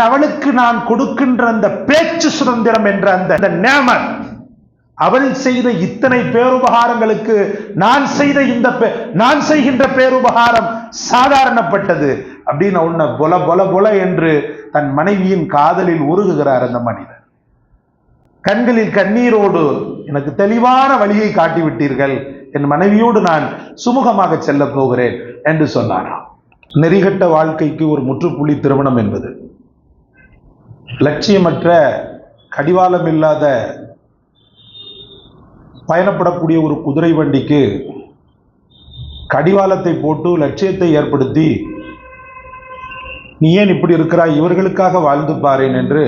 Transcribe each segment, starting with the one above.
அவளுக்கு நான் கொடுக்கின்ற அந்த பேச்சு சுதந்திரம் என்ற அந்த நேமத், அவள் செய்த இத்தனை பேருபகாரங்களுக்கு நான் செய்கின்ற பேருபகாரம் சாதாரணப்பட்டது அப்படின்னு உன்னை பொல பொல பொல என்று தன் மனைவியின் காதலில் உருகுகிறார் அந்த மனிதர். கண்களில் கண்ணீரோடு எனக்கு தெளிவான வழியை காட்டிவிட்டீர்கள், என் மனைவியோடு நான் சுமூகமாக செல்ல போகிறேன் என்று சொன்னாராம். நெறிகட்ட வாழ்க்கைக்கு ஒரு முற்றுப்புள்ளி திருமணம் என்பது. லட்சியமற்ற, கடிவாளம் இல்லாத பயணப்படக்கூடிய ஒரு குதிரை வண்டிக்கு கடிவாளத்தை போட்டு லட்சியத்தை ஏற்படுத்தி நீ ஏன் இப்படி இருக்கிறாய், இவர்களுக்காக வாழ்ந்து பாரேன் என்று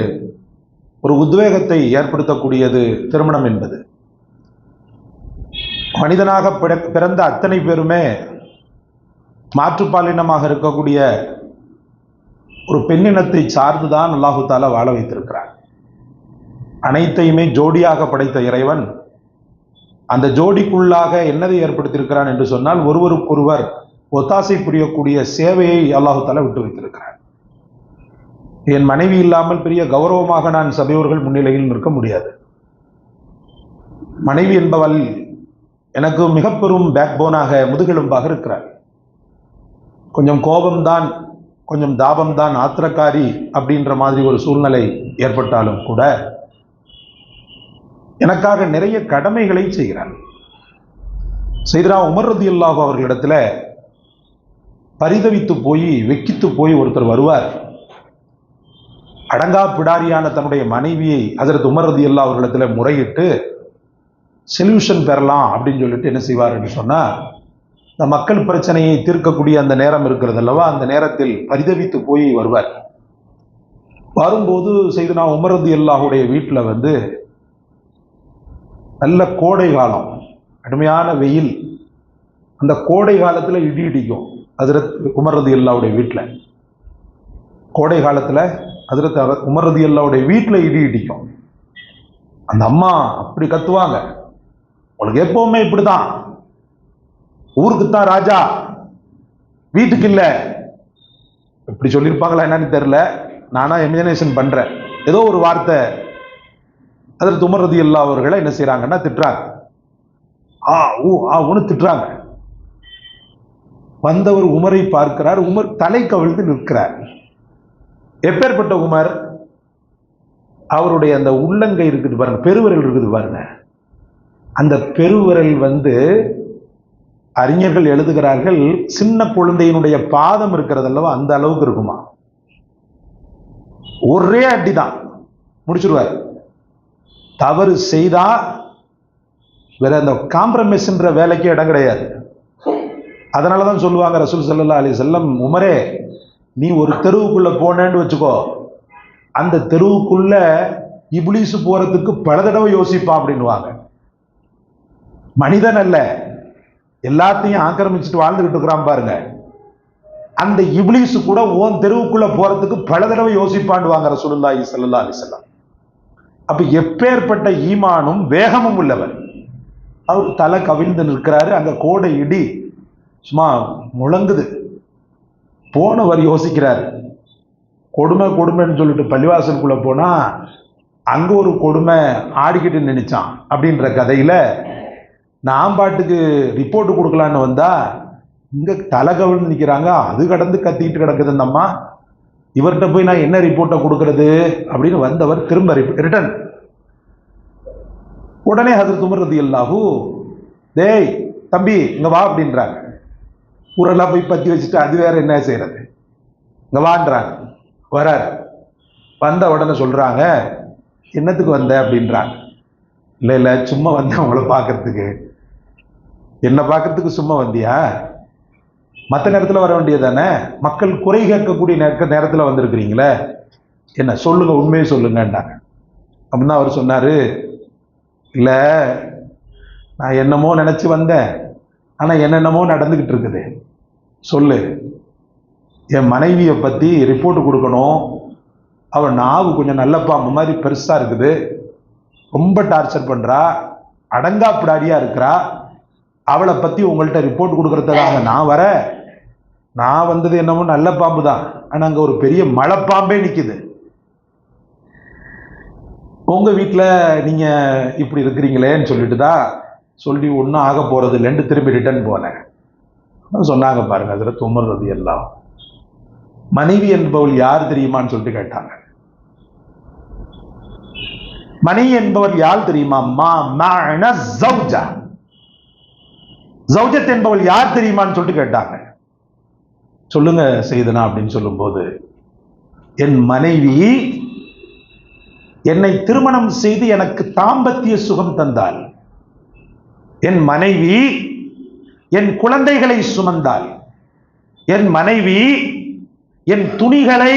ஒரு உத்வேகத்தை ஏற்படுத்தக்கூடியது திருமணம் என்பது. மனிதனாக பிறந்த அத்தனை பேருமே மாற்றுப்பாலினமாக இருக்கக்கூடிய ஒரு பெண்ணினத்தை சார்ந்துதான் அல்லாஹு தாலா வாழ வைத்திருக்கிறார். அனைத்தையுமே ஜோடியாக படைத்த இறைவன் அந்த ஜோடிக்குள்ளாக என்னதை ஏற்படுத்தியிருக்கிறான் என்று சொன்னால், ஒருவருக்கொருவர் ஒத்தாசை புரியக்கூடிய சேவையை அல்லாஹு தாலா விட்டு வைத்திருக்கிறார். என் மனைவி இல்லாமல் பெரிய கௌரவமாக நான் சபையோர்கள் முன்னிலையில் நிற்க முடியாது. மனைவி என்பவள் எனக்கு மிக பெரும் பேக்போனாக, முதுகெலும்பாக இருக்கிறார். கொஞ்சம் கோபம்தான், கொஞ்சம் தாபம்தான், ஆத்திரக்காரி அப்படின்ற மாதிரி ஒரு சூழ்நிலை ஏற்பட்டாலும் கூட எனக்காக நிறைய கடமைகளை செய்கிறார். சையதுனா உமர் ரலியல்லாஹு அவர்களிடத்துல பரிதவித்து போய், வெக்கித்து போய் ஒருத்தர் வருவார். அடங்கா பிடாரியான தன்னுடைய மனைவியை ஹஜ்ரத் உமர் ரலியல்லாஹு அவர்களிடத்துல முறையிட்டு சொல்யூஷன் பெறலாம் அப்படின்னு சொல்லிட்டு என்ன செய்வார் என்று சொன்னா, இந்த மக்கள் பிரச்சனையை தீர்க்கக்கூடிய அந்த நேரம் இருக்கிறது அல்லவா, அந்த நேரத்தில் பரிதவித்து போய் வருவார். வரும்போது சையதுனா உமர் ரலியல்லாஹுடைய வீட்டில் வந்து நல்ல கோடை காலம், கடுமையான வெயில். அந்த கோடை காலத்தில் இடி இடிக்கும் ஹஜ்ரத் உமர் ரலியல்லாஹுடைய வீட்டில். கோடை காலத்தில் ஹஜ்ரத் உமர் ரலியல்லாஹுடைய வீட்டில் இடி இடிக்கும். அந்த அம்மா அப்படி கத்துவாங்க, உங்களுக்கு எப்பவுமே இப்படிதான், ஊருக்குத்தான் ராஜா, வீட்டுக்கு இல்லை. இப்படி சொல்லியிருப்பாங்களா என்னன்னு தெரியல, நானா இமேஜினேஷன் பண்றேன். ஏதோ ஒரு வார்த்தை ஹஜ்ரத் உமர் ரலியல்லாஹு அவர்களை என்ன செய்யறாங்கன்னா திட்டுறாங்க. ஊன்னு திட்டுறாங்க. வந்தவர் உமரை பார்க்கிறார். உமர் தலை கவிழ்ந்து நிற்கிறார். எப்பேற்பட்ட உமர், அவருடைய அந்த உள்ளங்கை இருக்குது பாருங்க, பெருவிரல் இருக்குது பாருங்க, அந்த பெருவிரல் வந்து அறிஞர்கள் எழுதுகிறார்கள் சின்ன குழந்தையினுடைய பாதம் இருக்கிறது அல்லவா, அந்த அளவுக்கு இருக்குமா. ஒரே அடிதான் முடிச்சிருவார். தவறு செய்தா வேற அந்த காம்ப்ரமைஸ்ன்ற வேலைக்கு இடம் கிடையாது. அதனாலதான் சொல்லுவாங்க ரசூல் ஸல்லல்லாஹு அலைஹி வஸல்லம், உமரே நீ ஒரு தெருவுக்குள்ள போனேன்னு வச்சுக்கோ, அந்த தெருவுக்குள்ள இப்லீஸ் போறதுக்கு பல தடவை யோசிப்பான் அப்படின்னுவாங்க. மனிதன் அல்ல, எல்லாத்தையும் ஆக்கிரமிச்சுட்டு வாழ்ந்துகிட்டு இருக்கிறான் பாருங்க, அந்த இப்லீஸ் கூட ஓன் தெருவுக்குள்ள போறதுக்கு பல தடவை யோசிப்பாண்டுவாங்க ரசூலுல்லாஹி ஸல்லல்லாஹு அலைஹி வஸல்லம். அப்ப எப்பேற்பட்ட ஈமானும் வேகமும் உள்ளவர். அவர் தலை கவிழ்ந்து நிற்கிறாரு. அங்க கோடை இடி சும்மா முழங்குது. போனவர் யோசிக்கிறார், கொடுமை கொடுமைன்னு சொல்லிட்டு பள்ளிவாசலுக்குள்ள போனா அங்க ஒரு கொடுமை ஆடிக்கிட்டு நினைச்சான் அப்படின்ற கதையில நான் பாட்டுக்கு ரிப்போர்ட் கொடுக்கலான்னு வந்தா இங்க தலை கவிழ்ந்து நிற்கிறாங்க, அது கடந்து கத்திக்கிட்டு கிடக்குது அந்த அம்மா, இவர்கிட்ட போய் நான் என்ன ரிப்போர்ட்டை கொடுக்கறது அப்படின்னு வந்தவர் திரும்ப ரிட்டர்ன். உடனே ஹஜ்ரத் உமர் ரலியல்லாஹு, டேய் தம்பி இங்க வா அப்படின்றாங்க. ஊரெல்லாம் போய் பத்தி வச்சுட்டு அது வேற என்ன செய்யறது, இங்க வான்றாங்க. வரார். வந்த உடனே சொல்றாங்க, என்னத்துக்கு வந்த அப்படின்றாங்க. இல்லை இல்லை சும்மா வந்தேன் உங்களை பார்க்கறதுக்கு. என்ன பார்க்கறதுக்கு சும்மா வந்தியா? மற்ற நேரத்தில் வர வேண்டியதானே, மக்கள் குறை கேட்கக்கூடிய நேரத்தில் வந்திருக்கிறீங்களே, என்ன சொல்லுங்க, உண்மையை சொல்லுங்கன்றாங்க. அப்படின்னா அவர் சொன்னாரு, இல்லை நான் என்னமோ நினைச்சு வந்தேன், ஆனால் என்னென்னமோ நடந்துகிட்டு இருக்குது. சொல்லு, என் மனைவியை பற்றி ரிப்போர்ட் கொடுக்கணும், அவள் நாவு கொஞ்சம் நல்ல பாம்பு மாதிரி பெருசாக இருக்குது, ரொம்ப டார்ச்சர் பண்ணுறா, அடங்காப்பிடாரியாக இருக்கிறா, அவளை பற்றி உங்கள்கிட்ட ரிப்போர்ட் கொடுக்கறதுக்காக நான் வர, நான் வந்தது என்னமோ நல்ல பாம்பு தான், ஆனா அங்க ஒரு பெரிய மலைப்பாம்பே நிக்குது. உங்க வீட்டில் நீங்க இப்படி இருக்கிறீங்களேன்னு சொல்லிட்டு தான் சொல்லி ஒன்றும் ஆக போறது இல்லைன்னு திரும்பி ரிட்டர்ன் போனேன். சொன்னாங்க பாருங்க, அதுல தும்முறது எல்லாம். மனைவி என்பவள் யார் தெரியுமான்னு சொல்லிட்டு கேட்டாங்க. மனைவி என்பவர் யார் தெரியுமா? ஜௌஜத் என்பவள் யார் தெரியுமான்னு சொல்லிட்டு கேட்டாங்க. சொல்லுங்க செய்தனா அப்படின்னு சொல்லும் போது, என் மனைவி என்னை திருமணம் செய்து எனக்கு தாம்பத்திய சுகம் தந்தாள். என் மனைவி என் குழந்தைகளை சுமந்தாள். என் மனைவி என் துணிகளை,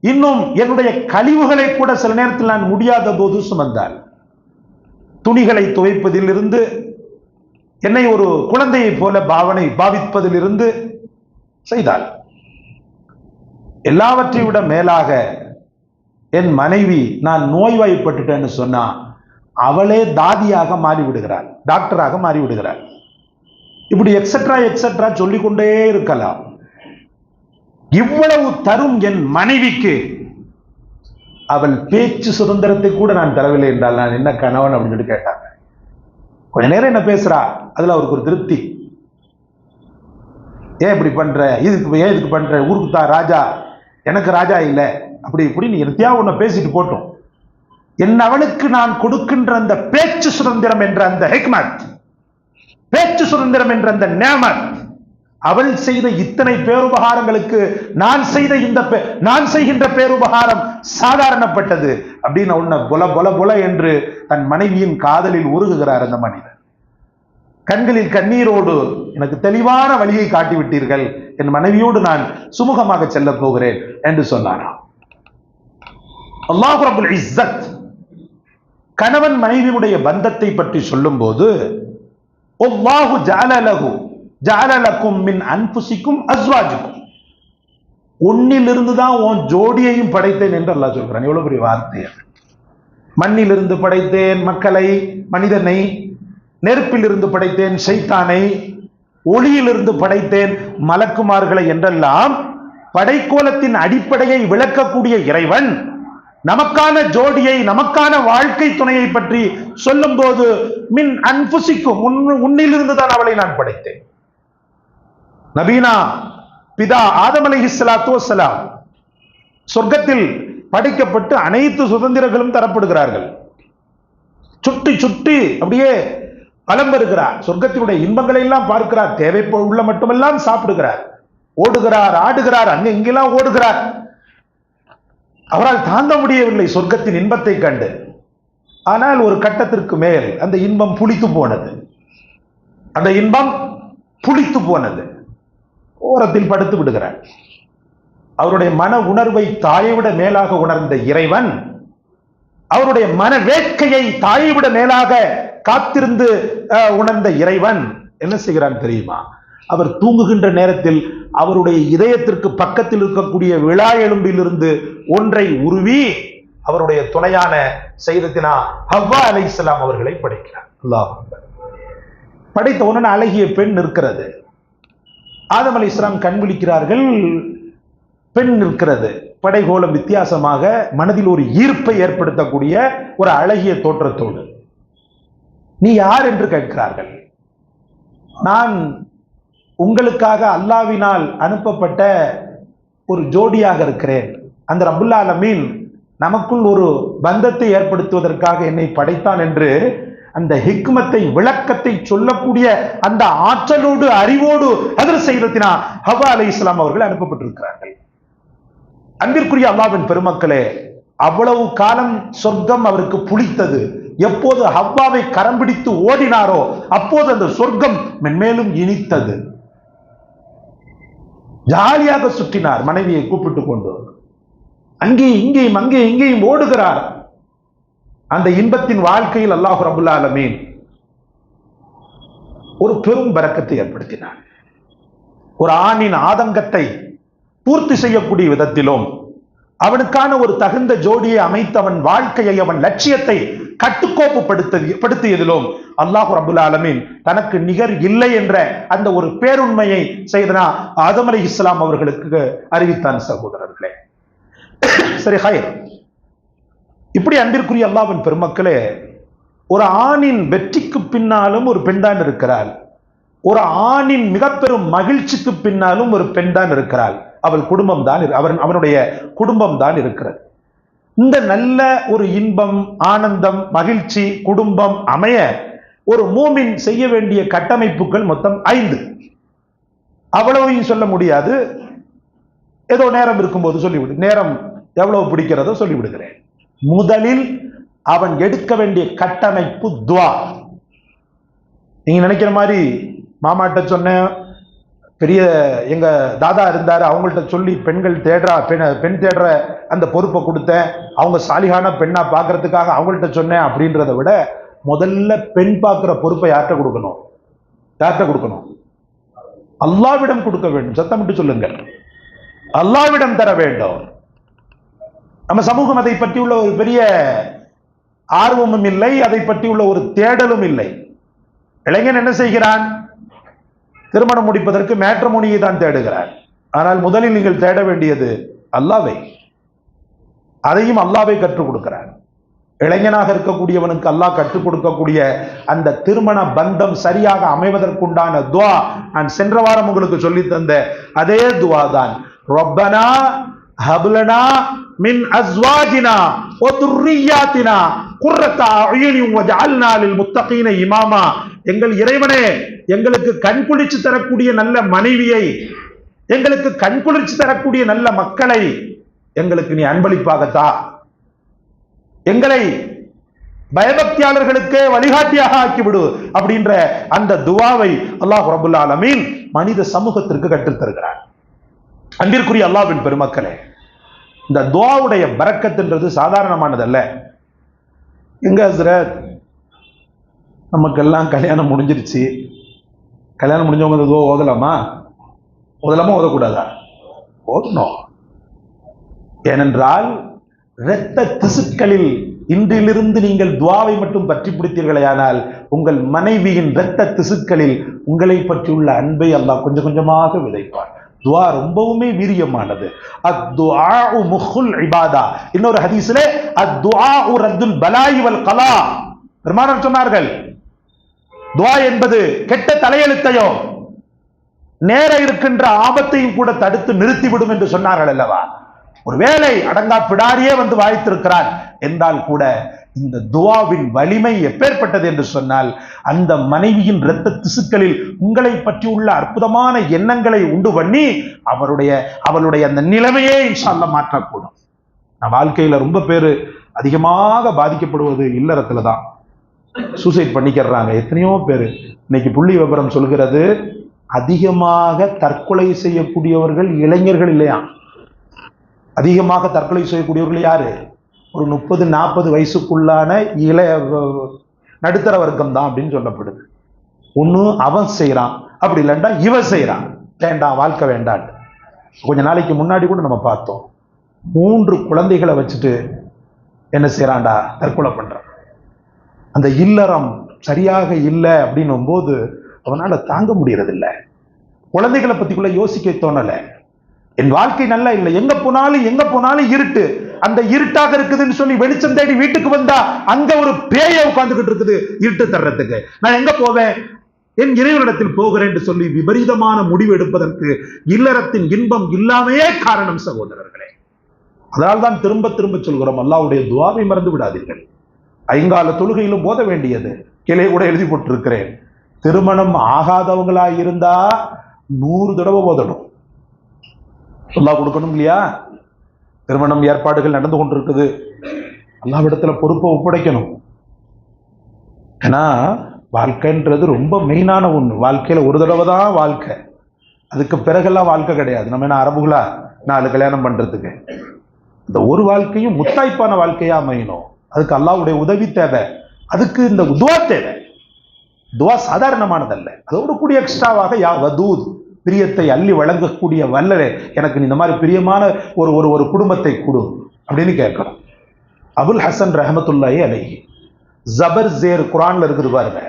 இன்னும் என்னுடைய கழிவுகளை கூட சில நேரத்தில் நான் முடியாத போது சுமந்தாள். துணிகளை துவைப்பதில் இருந்து, என்னை ஒரு குழந்தையை போல பாவிப்பதில் இருந்து செய்தாள். எல்லாவற்றை விட மேலாக என் மனைவி நான் நோய்வாய்ப்பட்டுட்டேன்னு சொன்னா அவளே தாதியாக மாறிவிடுகிறாள், டாக்டராக மாறிவிடுகிறாள். இப்படி எக்ஸெட்ரா எக்ஸெட்ரா சொல்லிக்கொண்டே இருக்கலாம். இவ்வளவு தரும் என் மனைவிக்கு அவள் பேச்சு சுதந்திரத்தை கூட நான் தரவில்லை என்றால் நான் என்ன கணவன் அப்படின்னு சொல்லி கேட்டாங்க. கொஞ்ச நேரம் என்ன பேசுறா, அதுல அவருக்கு ஒரு திருப்தி. ஏன் இப்படி பண்ற, இதுக்கு பண்ற, ஊருக்கு தான் ராஜா, எனக்கு ராஜா இல்லை, அப்படி இப்படி நீ எத்தியா உன்னை பேசிட்டு போட்டோம். என் அவளுக்கு நான் கொடுக்கின்ற அந்த பேச்சு சுதந்திரம் என்ற அந்த ஹிக்மத், பேச்சு சுதந்திரம் என்ற அந்த நேமத், அவள் செய்த இத்தனை பேருபகாரங்களுக்கு நான் செய்கின்ற பேருபகாரம் சாதாரணப்பட்டது அப்படின்னு உன்னை பொல பொல பொல என்று தன் மனைவியின் காதலில் உருகுகிறார் அந்த மனிதர். கண்களில் கண்ணீரோடு, எனக்கு தெளிவான வழியை காட்டிவிட்டீர்கள், என் மனைவியோடு நான் சுமூகமாக செல்ல போகிறேன் என்று சொன்னாராம். அல்லாஹ் ரப்புல் இஸ்ஸத் கணவன் மனைவியுடைய பந்தத்தை பற்றி சொல்லும் போது, அல்லாஹு ஜஅல லகும் மின் அன்ஃபுசிக்கும் அஸ்வாஜுக்கும், உன்னிலிருந்து தான் உன் ஜோடியையும் படைத்தேன் என்று அல்லாஹ் சொல்றான். எவ்வளவு பெரிய வார்த்தை! மண்ணிலிருந்து படைத்தேன் மக்களை, மனிதனை, நெருப்பிலிருந்து படைத்தேன் ஷைத்தானை, ஒளியிலிருந்து படைத்தேன் மலக்குமார்களை என்றெல்லாம் படைக்கோலத்தின் அடிப்படையை விளக்கக்கூடிய இறைவன் நமக்கான ஜோடியை, நமக்கான வாழ்க்கை துணையை பற்றி சொல்லும் போது, மின் அன்ஃபுசிக்கும், உன்னிலிருந்து தான் அவளை நான் படைத்தேன். நபீனா பிதா ஆதம் அலைஹிஸ்ஸலாத்து வஸ்ஸலாம் சொர்க்கத்தில் படைக்கப்பட்டு அனைத்து சுதந்திரங்களும் தரப்படுகிறார்கள். சுட்டி சுட்டி அப்படியே பலம் பெறுகிறார், சொர்க்கத்தினுடைய இன்பங்களை எல்லாம் பார்க்கிறார், தேவை உள்ள மட்டுமெல்லாம் சாப்பிடுகிறார், ஓடுகிறார், ஆடுகிறார், அங்க இங்கெல்லாம் ஓடுகிறார். அவரால் தாங்க முடியவில்லை சொர்க்கத்தின் இன்பத்தை கண்டு. ஆனால் ஒரு கட்டத்திற்கு மேல் அந்த இன்பம் புளித்து போனது. அந்த இன்பம் புளித்து போனது. ஓரத்தில் படுத்து விடுகிறார். அவருடைய மன உணர்வை தாயை விட மேலாக உணர்ந்த இறைவன், அவருடைய மன வேட்கையை தாயை விட மேலாக காத்திருந்து உணர்ந்த இறைவன் என்ன செய்கிறான் தெரியுமா? அவர் தூங்குகின்ற நேரத்தில் அவருடைய இதயத்திற்கு பக்கத்தில் இருக்கக்கூடிய விழா எலும்பிலிருந்து ஒன்றை உருவி அவருடைய துணையான சையதத்தினா ஹவ்வா அலைஹிஸ்ஸலாம் அவர்களை படைக்கிறார். அல்லாஹ் படைத்தவுடன் அழகிய பெண் நிற்கிறது. ஆதம் அலைஹிஸ்ஸலாம் கண் விழிக்கிறார்கள், பெண் நிற்கிறது. படைகோலம் வித்தியாசமாக மனதில் ஒரு ஈர்ப்பை ஏற்படுத்தக்கூடிய ஒரு அழகிய தோற்றத்தோடு. நீ யார் என்று கேட்கிறார்கள். நான் உங்களுக்காக அல்லாஹ்வினால் அனுப்பப்பட்ட ஒரு ஜோடியாக இருக்கிறேன். அந்த ரப்புல் ஆலமீன் நமக்குள் ஒரு பந்தத்தை ஏற்படுத்துவதற்காக என்னை படைத்தான் என்று அந்த ஹிக்மத்தை, விளக்கத்தை சொல்லக்கூடிய அந்த ஆற்றலோடு, அறிவோடு ஹஜ்ரத் சையதத்தினா ஹவ்வா அலைஹிஸ்ஸலாம் அவர்கள் அனுப்பப்பட்டிருக்கிறார்கள். அன்பிற்குரிய அல்லாஹ்வின் பெருமக்களே, அவ்வளவு காலம் சொர்க்கம் அவருக்கு புளித்தது. எப்போது ஹவ்வாவை கரம் பிடித்து ஓடினாரோ அப்போது அந்த சொர்க்கம் மென்மேலும் இனித்தது. ஜாலியாக சுற்றினார், மனைவியை கூப்பிட்டு கொண்டு அங்கேயும் இங்கேயும் அங்கேயும் இங்கேயும் ஓடுகிறார். அந்த இன்பத்தின் வாழ்க்கையில் அல்லாஹ் ரப்புல் ஆலமீன் ஒரு பெரும் பரக்கத்தை ஏற்படுத்தினார். ஒரு ஆணின் ஆதங்கத்தை பூர்த்தி செய்யக்கூடிய விதத்திலும், அவனுக்கான ஒரு தகுந்த ஜோடியை அமைத்து அவன் வாழ்க்கையை அவன் லட்சியத்தை கட்டுக்கோப்புப்படுத்தியதிலும் அல்லாஹ் ரப்புல் ஆலமீன் தனக்கு நிகர் இல்லை என்ற அந்த ஒரு பேருண்மையை செய்தனா ஆதம் அலைஹிஸ்ஸலாம் அவர்களுக்கு அறிவித்தான். சகோதரர்களே, சரி, ஹைர். இப்படி அன்பிற்குரிய அல்லாஹ்வின் பெருமக்களே, ஒரு ஆணின் வெற்றிக்கு பின்னாலும் ஒரு பெண் தான் இருக்கிறாள். ஒரு ஆணின் மிக பெரும் மகிழ்ச்சிக்கு பின்னாலும் ஒரு பெண் தான் இருக்கிறாள். அவள் குடும்பம் தான், அவனுடைய குடும்பம் தான் இருக்கிறது. இந்த நல்ல ஒரு இன்பம், ஆனந்தம், மகிழ்ச்சி குடும்பம் அமைய ஒரு மூமின் செய்ய வேண்டிய கட்டமைப்புகள் மொத்தம் 5. அவ்வளவையும் சொல்ல முடியாது, ஏதோ நேரம் இருக்கும்போது சொல்லிவிடு. நேரம் எவ்வளவு பிடிக்கிறதோ சொல்லிவிடுகிறேன். முதலில் அவன் எடுக்க வேண்டிய கட்டமைப்பு துவா. நீங்க நினைக்கிற மாதிரி மாமாட்ட சொன்ன, பெரிய எங்க தாதா இருந்தாரு, அவங்கள்ட்ட சொல்லி பெண்கள் பெண் தேடுற அந்த பொறுப்பை கொடுத்தேன், அவங்க சாலிகான பெண்ணா பார்க்கறதுக்காக அவங்கள்ட்ட சொன்னேன் அப்படின்றத விட முதல்ல பெண் பார்க்கிற பொறுப்பை யார்கிட்ட கொடுக்கணும்? அல்லாவிடம் கொடுக்க வேண்டும். சத்தமிட்டு சொல்லுங்க, அல்லாவிடம் தர வேண்டும். நம்ம சமூகம் அதை பற்றி உள்ள ஒரு பெரிய ஆர்வமும் இல்லை, அதை பற்றி உள்ள ஒரு தேடலும் இல்லை. இளைஞன் என்ன செய்கிறான்? திருமணம் முடிப்பதற்கு மேட்ரிமோனியை தான் தேடுகிறார். ஆனால் முதலில் நீங்கள் தேட வேண்டியது அல்லாஹ்வை. அதையும் அல்லாஹ்வை கற்றுக் கொடுக்கிறார். இளைஞனாக இருக்கக்கூடியவனுக்கு அல்லாஹ் கற்றுக் கொடுக்கக்கூடிய அந்த திருமண பந்தம் சரியாக அமைவதற்குண்டான துவா நான் சென்ற வாரம் உங்களுக்கு சொல்லி தந்த அதே துவா தான். ரப்பனா ஹப்லனா மின் அஸ்வாஜினா வ துர்ரியாத்தினா குர்ரத அயுனின் வஜஅல்னா லில் முத்தகீன இமாமா. எங்கள் இறைவனே, எங்களுக்கு கண்குளிர்ச்சி தரக்கூடிய நல்ல மனைவியை, எங்களுக்கு கண்குளிர்ச்சி தரக்கூடிய நல்ல மக்களை எங்களுக்கு நீ அன்பளிப்பாகத்தா. எங்களை பயபக்தியாளர்களுக்கு வழிகாட்டியாக ஆக்கிவிடு அப்படின்ற அந்த துவாவை அல்லாஹ் ரப்புல் ஆலமீன் மனித சமூகத்திற்கு கற்றுத் தருகிறார். அன்பிற்குரிய அல்லாஹ்வின் பெருமக்களே, இந்த துவாவுடைய பரக்கத்துன்றது சாதாரணமானதல்ல. எங்க ஹஸ்ரத், நமக்கெல்லாம் கல்யாணம் முடிஞ்சிருச்சு, கல்யாணம் முடிஞ்சவங்க இந்த துவா ஓதலாமா ஓதக்கூடாதா? ஓதணும். ஏனென்றால் இரத்த திசுக்களில் இன்றிலிருந்து நீங்கள் துவாவை மட்டும் பற்றி பிடித்தீர்களேயானால் உங்கள் மனைவியின் இரத்த திசுக்களில் உங்களை பற்றியுள்ள அன்பை அல்லாஹ் கொஞ்சம் கொஞ்சமாக விதைப்பார். துவா ரொம்பவுமே வீரியமானது. அத்துஆஉ முஹுல் இபாதா. இன்னொரு ஹதீஸிலே அத்துஆஉ ரத்துல் பலாயி வல் கலா. பெருமானார் சொன்னார்கள், துவா என்பது கெட்ட தலையெழுத்தையோ நேர இருக்கின்ற ஆபத்தையும் கூட தடுத்து நிறுத்திவிடும் என்று சொன்னார்கள் அல்லவா? ஒருவேளை அடங்கா பிடாரியே வந்து வாய்த்திருக்கிறார் என்றால் கூட இந்த துவாவின் வலிமை எப்பேற்பட்டது என்று சொன்னால், அந்த மனைவியின் இரத்த திசுக்களில் உங்களை பற்றி உள்ள அற்புதமான எண்ணங்களை உண்டு பண்ணி அவளுடைய அந்த நிலைமையே இன்ஷா அல்லாஹ் மாற்றக்கூடும். நான் வாழ்க்கையில ரொம்ப பேரு அதிகமாக பாதிக்கப்படுவது இல்லறத்துல தான். சூசைட் பண்ணிக்கிறாங்க எத்தனையோ பேரு. இன்னைக்கு புள்ளி விவரம் சொல்கிறது, அதிகமாக தற்கொலை செய்யக்கூடியவர்கள் இளைஞர்கள் இல்லையா? அதிகமாக தற்கொலை செய்யக்கூடியவர்கள் யாரு? ஒரு 30-40 வயசுக்குள்ளான நடுத்தர வர்க்கம் தான் அப்படின்னு சொல்லப்படுது. ஒண்ணு அவன் செய்யறான், அப்படி இல்லைண்டா இவன் செய்யறான். வேண்டாம், வாழ்க்கை வேண்டாம். கொஞ்ச நாளைக்கு முன்னாடி கூட நம்ம பார்த்தோம், 3 குழந்தைகளை வச்சுட்டு என்ன செய்யறான்டா, தற்கொலை பண்றான். அந்த இல்லறம் சரியாக இல்லை அப்படின்னும் போது அவனால தாங்க முடியறது இல்லை. குழந்தைகளை பத்திக்குள்ள யோசிக்க தோணல. என் வாழ்க்கை நல்லா இல்லை, எங்க போனாலும் இருட்டு. அந்த இருட்டாக இருக்குதுன்னு சொல்லி வெளிச்சம் தேடி வீட்டுக்கு வந்தா அங்க ஒரு பேய உட்கார்ந்துகிட்டு இருக்குது இருட்டு தர்றதுக்கு. நான் எங்க போவேன்? என் இறைவனிடத்தில் போகிறேன் என்று சொல்லி விபரீதமான முடிவு எடுப்பதற்கு இல்லறத்தின் இன்பம் இல்லாமையே காரணம் சகோதரர்களே. அதனால்தான் திரும்ப திரும்ப சொல்கிறோம், அல்லாஹ்வுடைய துஆவை மறந்து விடாதீர்கள். ஐங்கால தொழுகையிலும் போத வேண்டியது. கிளை கூட எழுதி போட்டிருக்கிறேன், திருமணம் ஆகாதவங்களா இருந்தா 100 தடவை ஓதணும். அல்லாஹ் கொடுக்கணும் இல்லையா? திருமணம் ஏற்பாடுகள் நடந்து கொண்டிருக்குது, அல்லாஹ்விடத்துல பொறுப்பை ஒப்படைக்கணும். ஏன்னா வாழ்க்கைன்றது ரொம்ப மெயினான ஒண்ணு. வாழ்க்கையில ஒரு தடவை தான் வாழ்க்கை, அதுக்கு பிறகெல்லாம் வாழ்க்கை கிடையாது. நம்ம என்ன அரபுகளா 4 கல்யாணம் பண்றதுக்கு? இந்த ஒரு வாழ்க்கையும் முத்தாய்ப்பான வாழ்க்கையா அமையணும். அதுக்கு அல்லாஹ்வுடைய உதவி தேவை, அதுக்கு இந்த துஆ தேவை. துஆ சாதாரணமானதல்ல, அதோடு கூடிய எக்ஸ்ட்ராவாக யா வதூத் பிரியத்தை அள்ளி வழங்கக்கூடிய வல்லலே எனக்கு இந்த மாதிரி பிரியமான ஒரு ஒரு ஒரு குடும்பத்தை கொடு அப்படின்னு கேட்கணும். அபுல் ஹசன் ரஹமத்துல்லாஹி அலைஹி ஜபர் ஜேர் குரான்ல இருக்குது பாருங்க,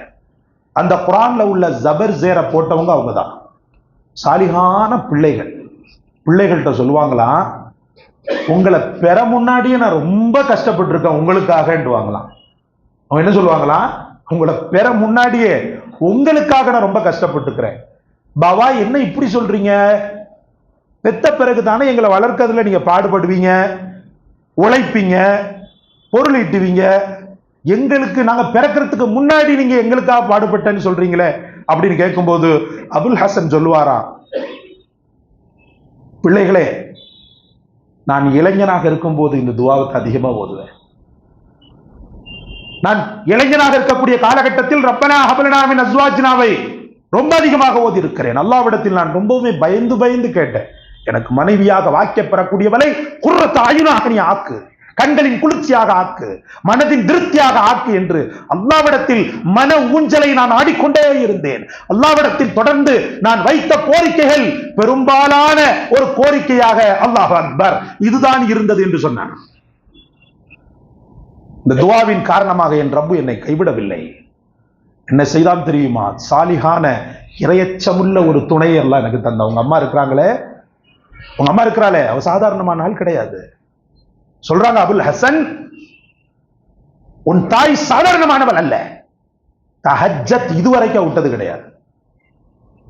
அந்த குரான்ல உள்ள ஜபர் ஜேரை போட்டவங்க அவங்க தான். சாலிகான பிள்ளைகள்கிட்ட சொல்லுவாங்களாம், உங்களை பெற முன்னாடியே நான் ரொம்ப கஷ்டப்பட்டு இருக்கேன் உங்களுக்காகவாங்களாம். அவங்க என்ன சொல்லுவாங்களாம், உங்களை பெற முன்னாடியே உங்களுக்காக நான் ரொம்ப கஷ்டப்பட்டு இருக்கிறேன். பாபா என்ன இப்படி சொல்றீங்க? பெத்த பிறகு தானே எங்களை வளர்க்கறதுல நீங்க பாடுபடுவீங்க, உழைப்பீங்க, பொருள் ஈட்டுவீங்க. எங்களுக்கு நாங்க பிறக்கிறதுக்கு முன்னாடி நீங்க எங்களுக்காக பாடுபட்டேன்னு சொல்றீங்களே அப்படின்னு கேட்கும்போது அபுல் ஹசன் சொல்லுவாராம், பிள்ளைகளே, நான் இளைஞனாக இருக்கும்போது இந்த துவாவுக்கு அதிகமா ஓதுவேன். நான் இளைஞனாக இருக்கக்கூடிய காலகட்டத்தில் ரப்பனா ஹப்லனா மின் அஸ்வாஜினாவை ரொம்ப அதிகமாக ஓதி இருக்கிறேன். அல்லாஹ்விடத்தில் நான் ரொம்பவுமே பயந்து பயந்து கேட்டேன், எனக்கு மனைவியாக வாக்கிய பெறக்கூடியவளை குர்ரத் அயுனாக நீ ஆக்கு, கண்களின் குளிர்ச்சியாக ஆக்கு, மனதின் திருப்தியாக ஆக்கு என்று அல்லாஹ்விடத்தில் மன ஊஞ்சலை நான் ஆடிக்கொண்டே இருந்தேன். அல்லாஹ்விடத்தில் தொடர்ந்து நான் வைத்த கோரிக்கைகள் பெரும்பாலான ஒரு கோரிக்கையாக அல்லாஹ் அக்பர் இதுதான் இருந்தது என்று சொன்னார். இந்த துவாவின் காரணமாக என் ரப்பு என்னை கைவிடவில்லை. என்ன செய்தான் தெரியுமா? சாலிகான இரையச்சமுள்ள ஒரு துணை எல்லாம் எனக்கு தந்த உங்க அம்மா இருக்கிறாங்களே, உங்க அம்மா இருக்கிறாளே, அவ சாதாரணமான ஆள் கிடையாது. சொல்றாங்க அபுல் ஹசன், உன் தாய் சாதாரணமானவள் அல்ல. தஹஜ்ஜத் இதுவரைக்கும் விட்டது கிடையாது.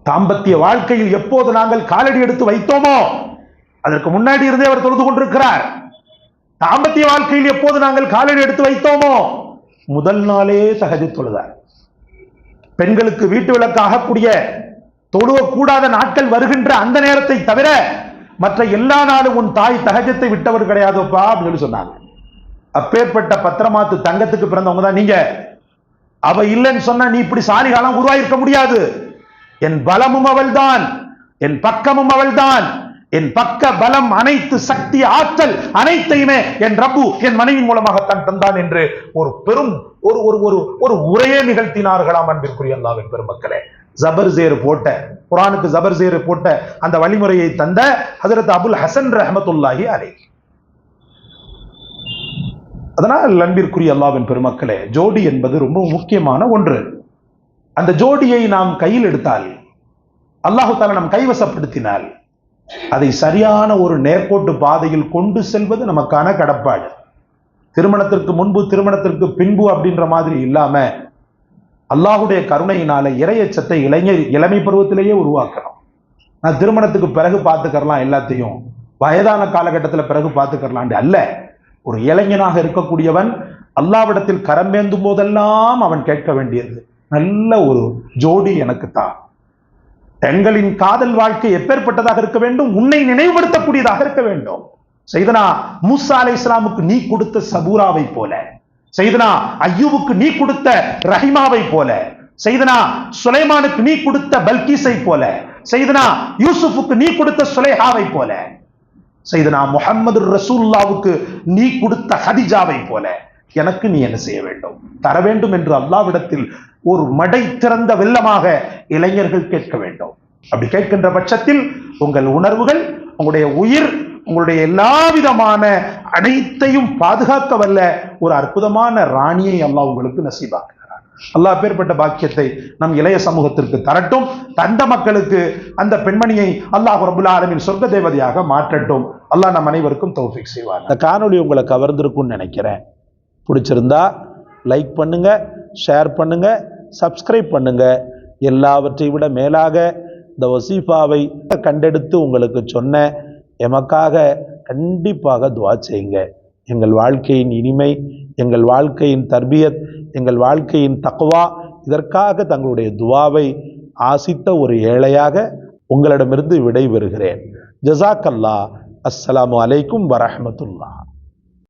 தாம்பத்திய வாழ்க்கையில் எப்போது நாங்கள் காலடி எடுத்து வைத்தோமோ அதற்கு முன்னாடி இருந்தே அவர் தொழுது கொண்டிருக்கிறார். தாம்பத்திய வாழ்க்கையில் எப்போது நாங்கள் காலடி எடுத்து வைத்தோமோ முதல் நாளே தஹஜ்ஜத் தொழுதார். பெண்களுக்கு வீட்டு விளக்கு ஆகக்கூடிய தொழுவக்கூடாத நாட்கள் வருகின்ற அந்த நேரத்தை தவிர மற்ற எல்லா நாளும் உன் தாய் தஹஜ்ஜத்தை விட்டவர் கிடையாதுப்பா அப்படின்னு சொன்னாங்க. அப்பேற்பட்ட பத்திரமாத்து தங்கத்துக்கு பிறந்தவங்க தான் நீங்க. அவ இல்லைன்னு சொன்னா நீ இப்படி சாலிகாலம் உருவாயிருக்க முடியாது. என் பலமும் அவள் தான், என் பக்கமும் அவள் தான். என் பக்க பலம், அனைத்து சக்தி, ஆற்றல் அனைத்தையுமே என் ரப்பு என் மனைவி மூலமாகத்தான் தந்தான் என்று ஒரு பெரும் ஒரு உரையே நிகழ்த்தினார்களாம். அன்பிற்குரிய அல்லாஹ்வின் பெருமக்களே, ஜபர் ஜேர் போட்ட குர்ஆனுக்கு ஜபர் ஜேர் போட்ட அந்த வழிமுறையை தந்த ஹஜ்ரத் அபுல் ஹசன் ரஹ்மத்துல்லாஹி அலைஹி. அதனால் அன்பிற்குரிய அல்லாஹ்வின் பெருமக்களே, ஜோடி என்பது ரொம்ப முக்கியமான ஒன்று. அந்த ஜோடியை நாம் கையில் எடுத்தால், அல்லாஹ் தஆலா நம் கைவசப்படுத்தினால், அதை சரியான ஒரு நேர்கோட்டு பாதையில் கொண்டு செல்வது நமக்கான கடப்பாடு. திருமணத்திற்கு முன்பு திருமணத்திற்கு பின்பு அப்படின்ற மாதிரி இல்லாம அல்லாஹ்வுடைய கருணையினால இறையச்சத்தை இளமை பருவத்திலேயே உருவாக்கணும். நான் திருமணத்துக்கு பிறகு பார்த்துக்கலாம், எல்லாத்தையும் வயதான காலகட்டத்தில் பிறகு பார்த்துக்கலாம் அல்ல. ஒரு இளைஞனாக இருக்கக்கூடியவன் அல்லாஹ்விடத்தில் கரம்பேந்தும் போதெல்லாம் அவன் கேட்க வேண்டியது, நல்ல ஒரு ஜோடி எனக்கு தான். எங்களின் காதல் வாழ்க்கை எப்பேற்பட்டதாக இருக்க வேண்டும்? உன்னை நினைவுபடுத்தக்கூடியதாக இருக்க வேண்டும். சையதுனா மூசா அலைஹிஸ்ஸலாமுக்கு நீ கொடுத்த சபூராவை போல, சையதுனா அய்யூபுக்கு நீ கொடுத்த ரஹிமாவை போல, சையதுனா சுலைமானுக்கு நீ கொடுத்த பல்கீஸை போல, சையதுனா யூசுஃபுக்கு நீ கொடுத்த சுலைஹாவை போல, சையதுனா முஹம்மது ரசூலுல்லாஹ்வுக்கு நீ கொடுத்த ஹதிஜாவை போல எனக்கு நீ என்ன செய்ய வேண்டும், தர வேண்டும் என்று அல்லாஹ்விடத்தில் ஒரு மடை திறந்த வெள்ளமாக இளைஞர்கள் கேட்க வேண்டும். அப்படி கேட்கின்ற பட்சத்தில் உங்கள் உணர்வுகள், உங்களுடைய உயிர், உங்களுடைய எல்லா விதமான அனைத்தையும் பாதுகாக்க வல்ல ஒரு அற்புதமான ராணியை அல்லாஹ் உங்களுக்கு நசீபாக்குகிறார். அல்லாஹ் அப்பேற்பட்ட பாக்கியத்தை நம் இளைய சமூகத்திற்கு தரட்டும். தந்த மக்களுக்கு அந்த பெண்மணியை அல்லாஹ் ரப்புல் ஆலமீன் சொர்க்க தேவதையாக மாற்றட்டும். அல்லாஹ் நம் அனைவருக்கும் தௌஃபீக் செய்வார். இந்த காணொளி உங்களை கவர்ந்திருக்கும்னு நினைக்கிறேன். பிடிச்சிருந்தா லைக் பண்ணுங்க, ஷேர் பண்ணுங்க, சப்ஸ்கிரைப் பண்ணுங்க. எல்லாவற்றை விட மேலாக இந்த வசீஃபாவை கண்டெடுத்து உங்களுக்கு சொன்ன எமக்காக கண்டிப்பாக துஆ செய்யுங்க. எங்கள் வாழ்க்கையின் இனிமை, எங்கள் வாழ்க்கையின் தர்பியத், எங்கள் வாழ்க்கையின் தக்வா, இதற்காக தங்களுடைய துஆவை ஆசித்த ஒரு ஏழையாக உங்களிடமிருந்து விடை பெறுகிறேன். ஜஸாக்கல்லாஹ். அஸ்ஸலாமு அலைக்கும் வரஹ்மத்துல்லாஹ்.